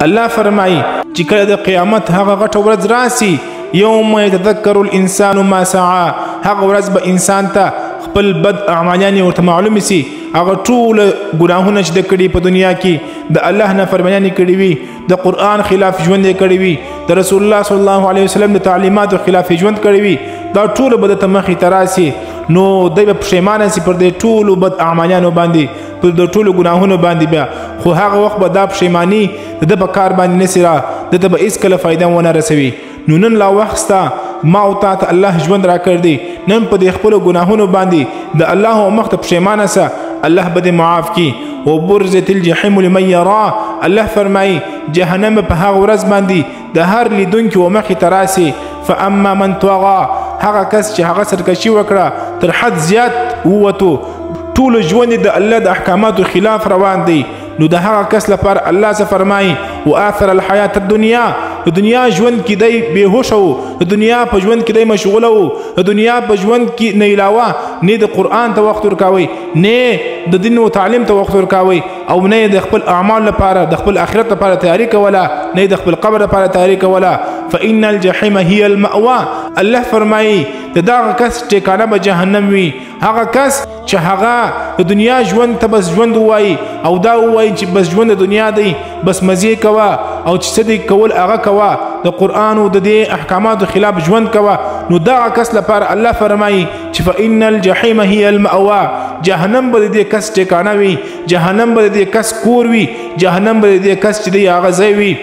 الله فرمایي چې کله د قیامت هغه غټه ورځ راسي یوم یتذکر الانسان ما سعى هغه ورځ به انسان ته خپل بد اعمالان ورته معلوم سي هغه ټول ګناهونه چې د کړي په دنیا کې د الله نه فرماني کړي وي د قران خلاف ژوند کړي وي د رسول الله صلی الله علیه وسلم د تعلیماتو خلاف ژوند کړي وي دا ټول به د مخې تراسي نو د پښیمانه سي پر د ټول بد اعمالانو باندې پر د ټولو ګناهونو باندې بیا خو هغه وخت به دا پښیمانی د په کار باندې نسره د ته به هیڅ کله فایده ونه رسوي نو نن لا وخت ستا ما او تا ته الله ژوند را کړ دی نن په د خپلو ګناهونو باندې د الله مخ ته پښیمانه سه الله به دې معاف کړي وبرزت الجحیم لمن یرا الله فرمایي جهنم په هغه ورځ باندې د هر لیدونکي و مخې ته راسي فاما من طغى هغه کس چې هغه سرکشي وکړه تر حد زیات ووتو ټول ژوند د الله د احکاماتو خلاف روان دی نو د هغه کس لپاره الله څه فرمایي واثر الحیات الدنیا د دنیا ژوند کې دی بېهوش وو د دنیا په ژوند کې دی مشغوله وو د دنیا په ژوند کې نه علاوه نه د قرآن ته وخت ورکوي نه د دین او تعلیم ته وخت ورکوي او نه د خپل اعمال لپاره د خپل آخرت لپاره تیاری کوله نه د خپل قبر لپاره تیاری کوله فإن الجحیم هي المأوى الله فرمایي د دغه کس ټکانه به جهنم وي هغه کس چې هغه د دنیا ژوند ته بس ژوند وایي او دا وایي چې بس ژوند د دنیا دی بس مزې کوه او چې څه دی کول هغه کوه د قرآن او د دې احکاماتو خلاف ژوند کوه نو دغه کس لپاره الله فرمایي چې فإن الجحیم هي المأوى جهنم به د دې کس ټکانه وي جهنم به د دې کس کور وي جهنم به د دې کس چې دی هغه ځای وي